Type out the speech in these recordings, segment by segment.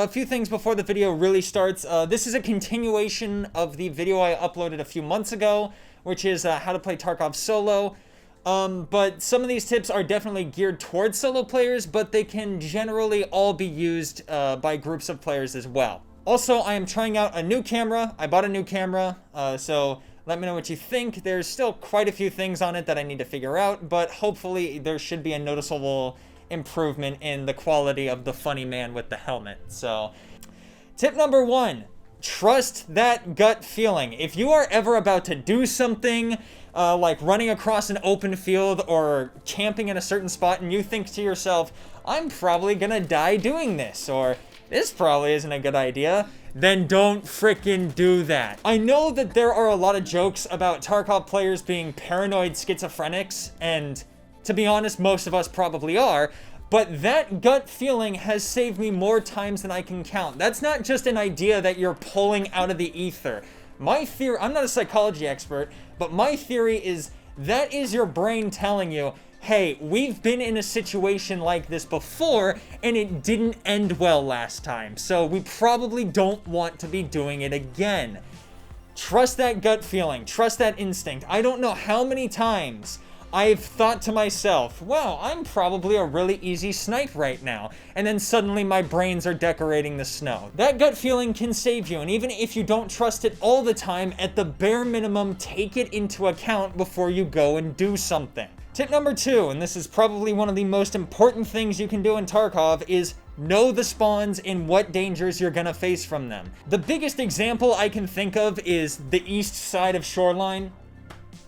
A few things before the video really starts. This is a continuation of the video I uploaded a few months ago, which is how to play Tarkov solo. But some of these tips are definitely geared towards solo players, but they can generally all be used by groups of players as well. Also, I am trying out a new camera. I bought a new camera, so let me know what you think. There's still quite a few things on it that I need to figure out, but hopefully there should be a noticeable improvement in the quality of the funny man with the helmet. So, tip number 1, trust that gut feeling. If you are ever about to do something, like running across an open field or camping in a certain spot, and you think to yourself, I'm probably gonna die doing this, or this probably isn't a good idea, then don't frickin' do that. I know that there are a lot of jokes about Tarkov players being paranoid schizophrenics, and to be honest, most of us probably are, but that gut feeling has saved me more times than I can count. That's not just an idea that you're pulling out of the ether. My theory, I'm not a psychology expert, but my theory is that is your brain telling you, hey, we've been in a situation like this before, and it didn't end well last time, so we probably don't want to be doing it again. Trust that gut feeling. Trust that instinct. I don't know how many times I've thought to myself, wow, I'm probably a really easy snipe right now. And then suddenly my brains are decorating the snow. That gut feeling can save you. And even if you don't trust it all the time, at the bare minimum, take it into account before you go and do something. Tip number 2, and this is probably one of the most important things you can do in Tarkov, is know the spawns and what dangers you're gonna face from them. The biggest example I can think of is the east side of Shoreline.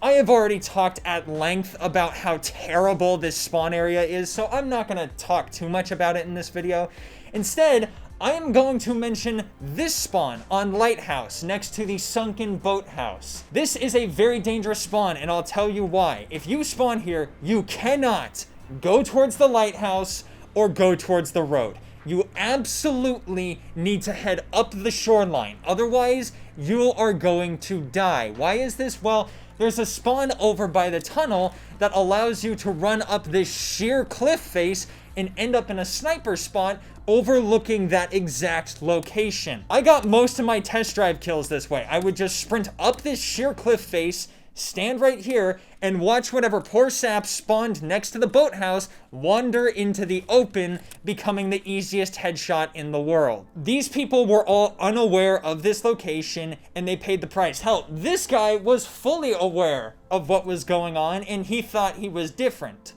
I have already talked at length about how terrible this spawn area is, so I'm not going to talk too much about it in this video. Instead, I am going to mention this spawn on Lighthouse next to the sunken boathouse. This is a very dangerous spawn, and I'll tell you why. If you spawn here, you cannot go towards the lighthouse or go towards the road. You absolutely need to head up the shoreline. Otherwise, you are going to die. Why is this? Well, there's a spawn over by the tunnel that allows you to run up this sheer cliff face and end up in a sniper spot overlooking that exact location. I got most of my test drive kills this way. I would just sprint up this sheer cliff face, stand right here, and watch whatever poor sap spawned next to the boathouse wander into the open, becoming the easiest headshot in the world. These people were all unaware of this location, and they paid the price. Hell, this guy was fully aware of what was going on, and he thought he was different.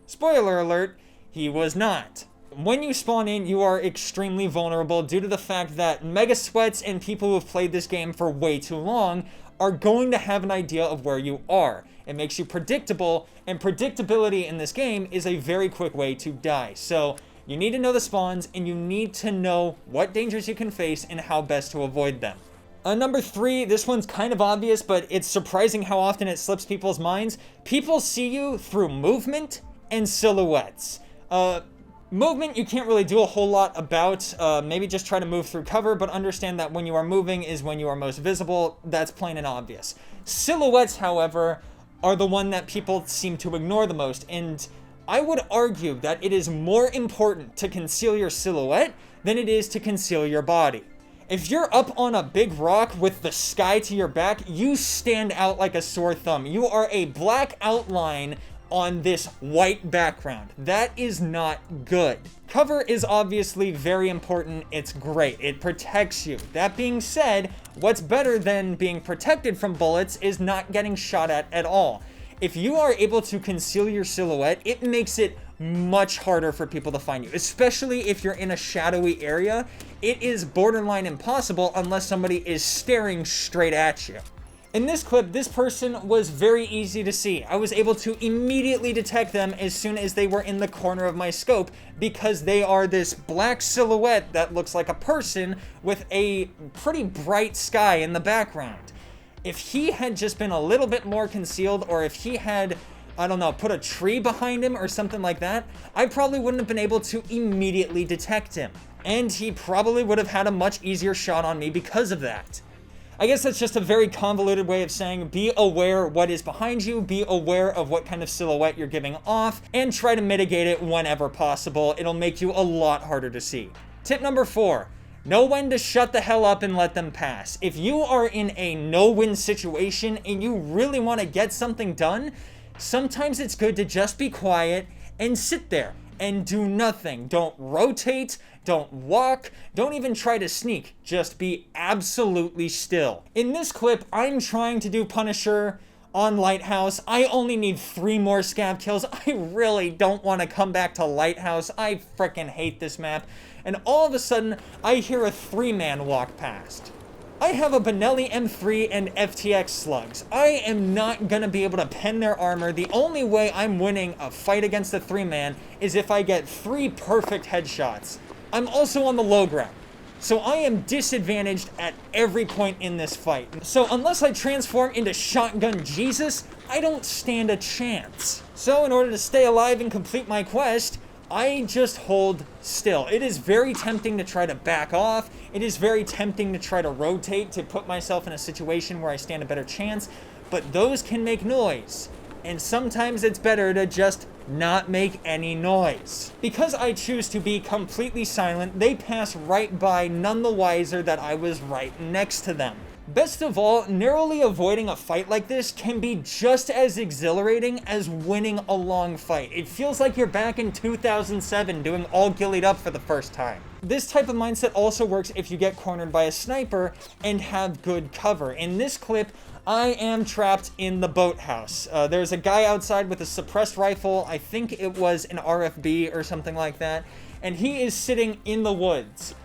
Spoiler alert, he was not. When you spawn in, you are extremely vulnerable due to the fact that mega sweats and people who have played this game for way too long are going to have an idea of where you are. It makes you predictable, and predictability in this game is a very quick way to die. So you need to know the spawns, and you need to know what dangers you can face and how best to avoid them. Number 3, this one's kind of obvious, but it's surprising how often it slips people's minds. People see you through movement and silhouettes. Movement, you can't really do a whole lot about. Maybe just try to move through cover, but understand that when you are moving is when you are most visible. That's plain and obvious. Silhouettes, however, are the one that people seem to ignore the most, and I would argue that it is more important to conceal your silhouette than it is to conceal your body. If you're up on a big rock with the sky to your back, you stand out like a sore thumb. You are a black outline on this white background. That is not good. Cover is obviously very important. It's great. It protects you. That being said, what's better than being protected from bullets is not getting shot at all. If you are able to conceal your silhouette, it makes it much harder for people to find you, especially if you're in a shadowy area. It is borderline impossible unless somebody is staring straight at you. In this clip, this person was very easy to see. I was able to immediately detect them as soon as they were in the corner of my scope because they are this black silhouette that looks like a person with a pretty bright sky in the background. If he had just been a little bit more concealed, or if he had, I don't know, put a tree behind him or something like that, I probably wouldn't have been able to immediately detect him. And he probably would have had a much easier shot on me because of that. I guess that's just a very convoluted way of saying be aware what is behind you, be aware of what kind of silhouette you're giving off, and try to mitigate it whenever possible. It'll make you a lot harder to see. Tip number 4. Know when to shut the hell up and let them pass. If you are in a no-win situation and you really want to get something done, sometimes it's good to just be quiet and sit there and do nothing. Don't rotate, don't walk, don't even try to sneak. Just be absolutely still. In this clip, I'm trying to do Punisher on Lighthouse. I only need 3 more scav kills. I really don't want to come back to Lighthouse. I freaking hate this map. And all of a sudden, I hear a 3-man walk past. I have a Benelli M3 and FTX slugs. I am not gonna be able to pen their armor. The only way I'm winning a fight against a 3-man is if I get 3 perfect headshots. I'm also on the low ground, so I am disadvantaged at every point in this fight. So unless I transform into Shotgun Jesus, I don't stand a chance. So in order to stay alive and complete my quest, I just hold still. It is very tempting to try to back off. It is very tempting to try to rotate to put myself in a situation where I stand a better chance, but those can make noise. And sometimes it's better to just not make any noise. Because I choose to be completely silent, they pass right by, none the wiser that I was right next to them. Best of all, narrowly avoiding a fight like this can be just as exhilarating as winning a long fight. It feels like you're back in 2007 doing all gillied up for the first time. This type of mindset also works if you get cornered by a sniper and have good cover. In this clip, I am trapped in the boathouse. There's a guy outside with a suppressed rifle. I think it was an RFB or something like that. And he is sitting in the woods.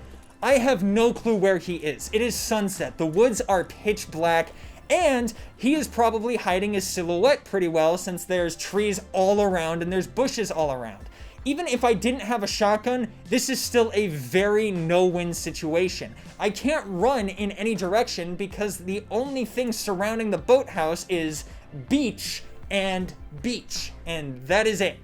I have no clue where he is. It is sunset. The woods are pitch black, and he is probably hiding his silhouette pretty well since there's trees all around and there's bushes all around. Even if I didn't have a shotgun, this is still a very no-win situation. I can't run in any direction because the only thing surrounding the boathouse is beach, and that is it.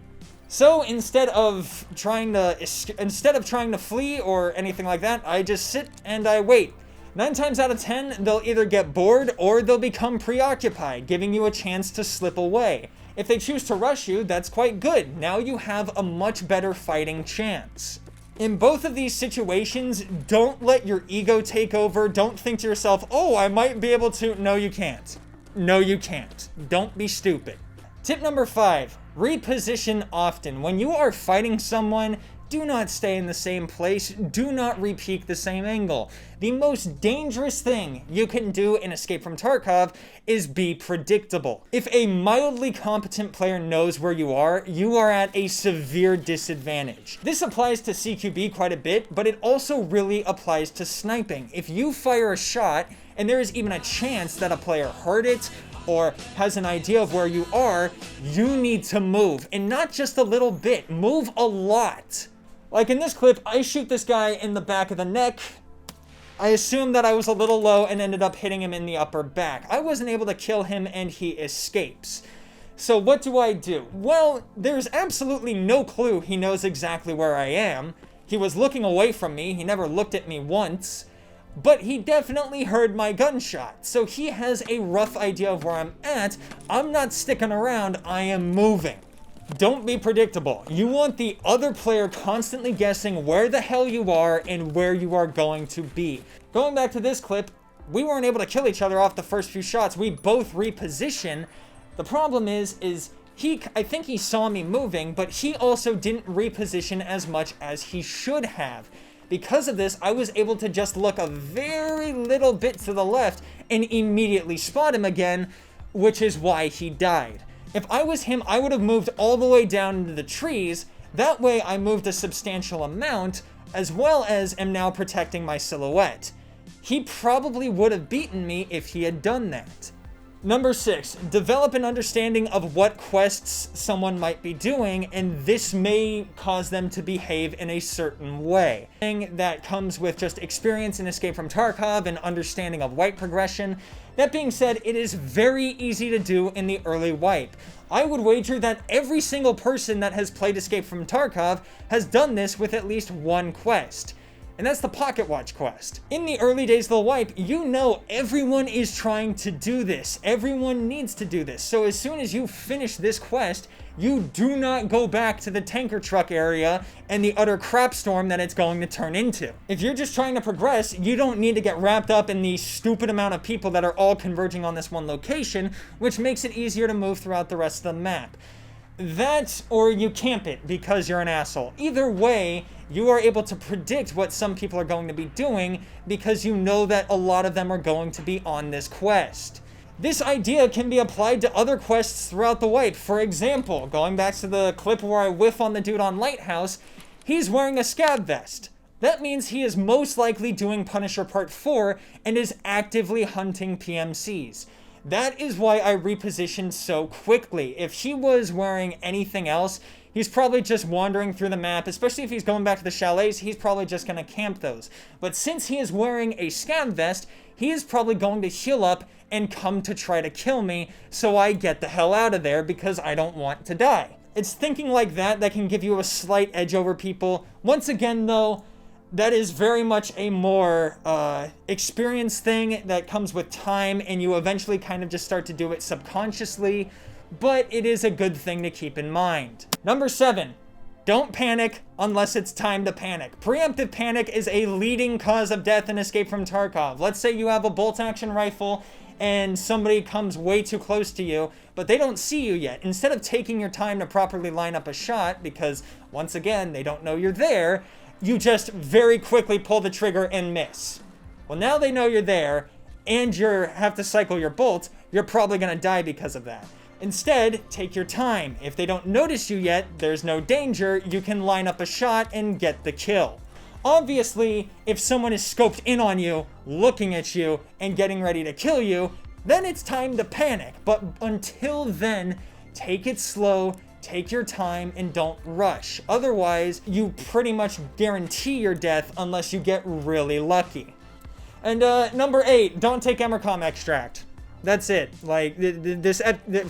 So instead of trying to flee or anything like that, I just sit and I wait. 9 times out of 10, they'll either get bored or they'll become preoccupied, giving you a chance to slip away. If they choose to rush you, that's quite good. Now you have a much better fighting chance. In both of these situations, don't let your ego take over. Don't think to yourself, oh, I might be able to. No, you can't. No, you can't. Don't be stupid. Tip number 5, reposition often. When you are fighting someone, do not stay in the same place. Do not repeat the same angle. The most dangerous thing you can do in Escape from Tarkov is be predictable. If a mildly competent player knows where you are at a severe disadvantage. This applies to CQB quite a bit, but it also really applies to sniping. If you fire a shot, and there is even a chance that a player heard it, or has an idea of where you are, you need to move. And not just a little bit, move a lot. Like in this clip, I shoot this guy in the back of the neck. I assume that I was a little low and ended up hitting him in the upper back. I wasn't able to kill him and he escapes. So what do? Well, there's absolutely no clue he knows exactly where I am. He was looking away from me, he never looked at me once. But he definitely heard my gunshot, so he has a rough idea of where I'm at. I'm not sticking around, I am moving. Don't be predictable. You want the other player constantly guessing where the hell you are and where you are going to be. Going back to this clip, we weren't able to kill each other off the first few shots. We both reposition. The problem is I think he saw me moving, but he also didn't reposition as much as he should have. Because of this, I was able to just look a very little bit to the left and immediately spot him again, which is why he died. If I was him, I would have moved all the way down into the trees. That way I moved a substantial amount, as well as am now protecting my silhouette. He probably would have beaten me if he had done that. Number 6, develop an understanding of what quests someone might be doing, and this may cause them to behave in a certain way. That comes with just experience in Escape from Tarkov and understanding of wipe progression. That being said, it is very easy to do in the early wipe. I would wager that every single person that has played Escape from Tarkov has done this with at least one quest. and that's the pocket watch quest. In the early days of the wipe, you know everyone is trying to do this. Everyone needs to do this. So as soon as you finish this quest, you do not go back to the tanker truck area and the utter crap storm that it's going to turn into. If you're just trying to progress, you don't need to get wrapped up in the stupid amount of people that are all converging on this one location, which makes it easier to move throughout the rest of the map. That, or you camp it because you're an asshole. Either way, you are able to predict what some people are going to be doing because you know that a lot of them are going to be on this quest. This idea can be applied to other quests throughout the wipe. For example, going back to the clip where I whiff on the dude on Lighthouse, he's wearing a scab vest. That means he is most likely doing Punisher Part 4 and is actively hunting PMCs. That is why I repositioned so quickly. If he was wearing anything else, he's probably just wandering through the map, especially if he's going back to the chalets, he's probably just going to camp those. But since he is wearing a scab vest, he is probably going to heal up and come to try to kill me, so I get the hell out of there because I don't want to die. It's thinking like that that can give you a slight edge over people. Once again, though, that is very much a more experience thing that comes with time, and you eventually kind of just start to do it subconsciously, but it is a good thing to keep in mind. Number 7, don't panic unless it's time to panic. Preemptive panic is a leading cause of death in Escape from Tarkov. Let's say you have a bolt-action rifle and somebody comes way too close to you, but they don't see you yet. Instead of taking your time to properly line up a shot, because once again, they don't know you're there, you just very quickly pull the trigger and miss. Well, now they know you're there, and you have to cycle your bolts, you're probably gonna die because of that. Instead, take your time. If they don't notice you yet, there's no danger, you can line up a shot and get the kill. Obviously, if someone is scoped in on you, looking at you, and getting ready to kill you, then it's time to panic. But until then, take it slow, take your time, and don't rush. Otherwise, you pretty much guarantee your death unless you get really lucky. And number 8, don't take Emercom extract. That's it. Like,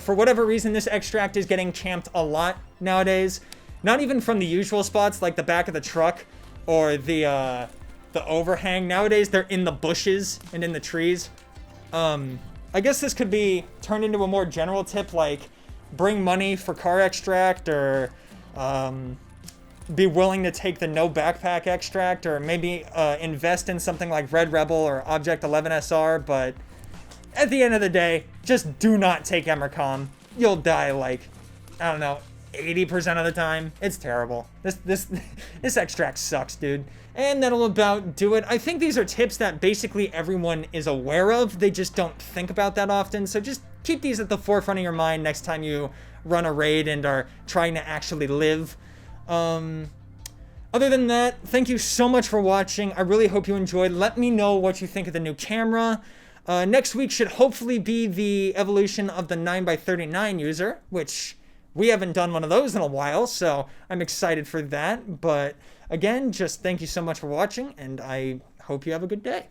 for whatever reason, this extract is getting camped a lot nowadays. Not even from the usual spots, like the back of the truck or the overhang. Nowadays, they're in the bushes and in the trees. I guess this could be turned into a more general tip, like bring money for car extract, or be willing to take the no backpack extract, or maybe invest in something like Red Rebel or Object 11 SR, but at the end of the day, just do not take Emercom. You'll die like, I don't know, 80% of the time. It's terrible. This extract sucks, dude. And that'll about do it. I think these are tips that basically everyone is aware of. They just don't think about that often. So just keep these at the forefront of your mind next time you run a raid and are trying to actually live. Other than that, thank you so much for watching. I really hope you enjoyed. Let me know what you think of the new camera. Next week should hopefully be the evolution of the 9x39 user, which we haven't done one of those in a while, so I'm excited for that. But again, just thank you so much for watching, and I hope you have a good day.